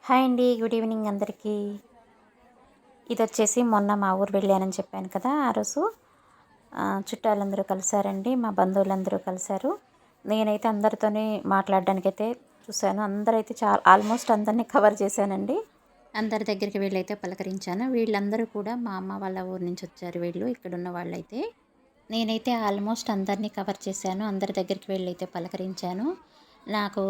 Hi అండి. Good evening అందరికీ. ఇదొచ్చేసి మొన్న మా ఊరు వెళ్ళానని చెప్పాను కదా! ఆ రోజు చుట్టాలందరూ కలిసారండి. మా బంధువులందరూ కలిసారు. నేనైతే అందరితోని మాట్లాడడానికైతే చూశాను. అందరైతే ఆల్మోస్ట్ అందరిని కవర్ చేశానండి. అందరి దగ్గరికి వెళ్ళైతే పలకరించాను. వీళ్ళందరూ కూడా మా అమ్మ వాళ్ళ ఊరు నుంచి వచ్చారు వీళ్ళు ఇక్కడున్న వాళ్ళైతే. నేనైతే ఆల్మోస్ట్ అందరిని కవర్ చేశాను. అందరి దగ్గరికి వెళ్ళైతే పలకరించాను. నాకు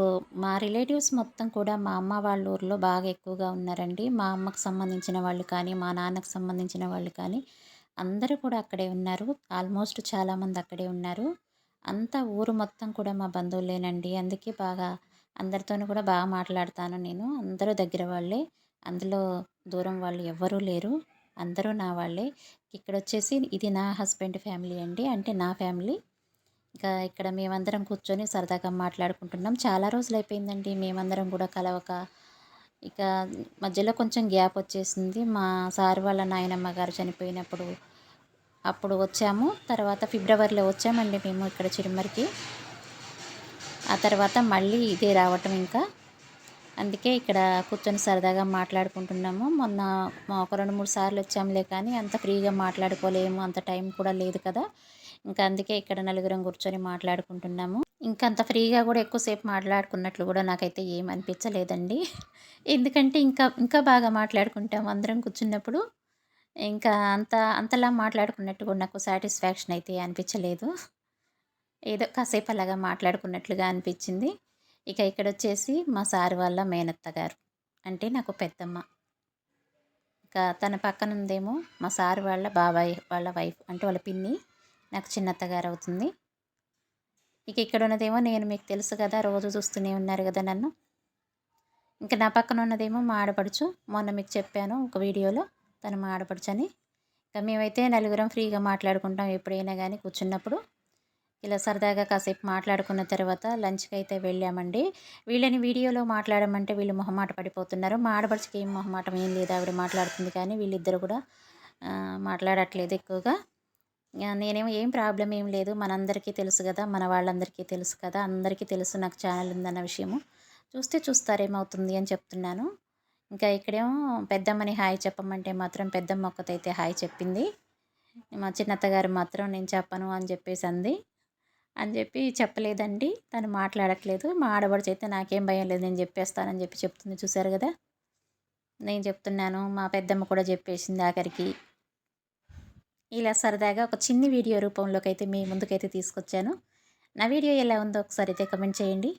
మా రిలేటివ్స్ మొత్తం కూడా మా అమ్మ వాళ్ళ ఊర్లో బాగా ఎక్కువగా ఉన్నారండి. మా అమ్మకు సంబంధించిన వాళ్ళు కానీ, మా నాన్నకు సంబంధించిన వాళ్ళు కానీ, అందరూ కూడా అక్కడే ఉన్నారు. ఆల్మోస్ట్ చాలామంది అక్కడే ఉన్నారు. అంతా ఊరు మొత్తం కూడా మా బంధువులేనండి. అందుకే బాగా అందరితోనూ కూడా బాగా మాట్లాడతాను నేను. అందరూ దగ్గర వాళ్ళే. అందులో దూరం వాళ్ళు ఎవ్వరూ లేరు. అందరూ నా వాళ్ళే. ఇక్కడొచ్చేసి ఇది నా హస్బెండ్ ఫ్యామిలీ అండి. అంటే నా ఫ్యామిలీ. ఇంకా ఇక్కడ మేమందరం కూర్చొని సరదాగా మాట్లాడుకుంటున్నాం. చాలా రోజులైపోయిందండి మేమందరం కూడా కలవక. ఇక మధ్యలో కొంచెం గ్యాప్ వచ్చేసింది. మా సార్ వాళ్ళ నాయనమ్మ గారు చనిపోయినప్పుడు అప్పుడు వచ్చాము. తర్వాత ఫిబ్రవరిలో వచ్చామండి మేము ఇక్కడ చిరుమరికి. ఆ తర్వాత మళ్ళీ ఇదే రావటం ఇంకా. అందుకే ఇక్కడ కూర్చొని సరదాగా మాట్లాడుకుంటున్నాము. మొన్న ఒక 2, 3 సార్లు వచ్చాంలే కానీ అంత ఫ్రీగా మాట్లాడుకోలేము. అంత టైం కూడా లేదు కదా! ఇంకా అందుకే ఇక్కడ నలుగురం కూర్చొని మాట్లాడుకుంటున్నాము. ఇంకా అంత ఫ్రీగా కూడా ఎక్కువసేపు మాట్లాడుకున్నట్లు కూడా నాకైతే ఏం అనిపించలేదండి. ఎందుకంటే ఇంకా ఇంకా బాగా మాట్లాడుకుంటాం అందరం కూర్చున్నప్పుడు. ఇంకా అంతలా మాట్లాడుకున్నట్టు కూడా నాకు సాటిస్ఫాక్షన్ అయితే అనిపించలేదు. ఏదో కాసేపు అలాగా మాట్లాడుకున్నట్లుగా అనిపించింది. ఇక ఇక్కడొచ్చేసి మా సార్ వాళ్ళ మేనత్త గారు. అంటే నాకు పెద్దమ్మ. ఇక తన పక్కనుందేమో మా సార్ వాళ్ళ బాబాయ్ వాళ్ళ వైఫ్. అంటే వాళ్ళ పిన్ని. నాకు చిన్నత్త గారవుతుంది. ఇక ఇక్కడున్నదేమో నేను మీకు తెలుసు కదా! రోజు చూస్తూనే ఉన్నారు కదా నన్ను. ఇంక నా పక్కన ఉన్నదేమో మా ఆడపడుచు. మొన్న మీకు చెప్పాను ఒక వీడియోలో తను మా ఆడపడుచని. ఇక మేమైతే నలుగురం ఫ్రీగా మాట్లాడుకుంటాం ఎప్పుడైనా గానీ కూర్చున్నప్పుడు. ఇలా సరదాగా కాసేపు మాట్లాడుకున్న తర్వాత లంచ్‌కైతే వెళ్ళామండి. వీళ్ళని వీడియోలో మాట్లాడమంటే వీళ్ళు మొహమాట పడిపోతున్నారు. మా ఆడపడుచుకి ఏం మొహమాటం ఏం లేదు. ఆవిడ మాట్లాడుతుంది కానీ వీళ్ళిద్దరూ కూడా మాట్లాడట్లేదు ఎక్కువగా. నేనేమో ఏం ప్రాబ్లమ్ ఏం లేదు. మనందరికీ తెలుసు గదా! మన వాళ్ళందరికీ తెలుసు కదా! అందరికీ తెలుసు నాకు ఛానల్ ఉందన్న విషయము. చూస్తే చూస్తారు ఏమవుతుంది అని చెప్తున్నాను. ఇంకా ఇక్కడేమో పెద్దమ్మని హాయ్ చెప్పమంటే మాత్రం పెద్దమ్మ ఒక్కతైతే హాయ్ చెప్పింది. మా చిన్నత్తగారు మాత్రం నేను చెప్పను అని చెప్పేసంది. అని చెప్పి చెప్పలేదండి. తను మాట్లాడట్లేదు. మా ఆడపడుచయితే నాకేం భయం లేదు నేను చెప్పేస్తానని చెప్పి చెప్తుంది చూసారు గదా! నేను చెప్తున్నాను. మా పెద్దమ్మ కూడా చెప్పేసింది ఆఖరికి. ఇలా సరదాగా ఒక చిన్ని వీడియో రూపంలోకైతే మీ ముందుకైతే తీసుకొచ్చాను. నా వీడియో ఎలా ఉందో ఒకసారి అయితే కమెంట్ చేయండి.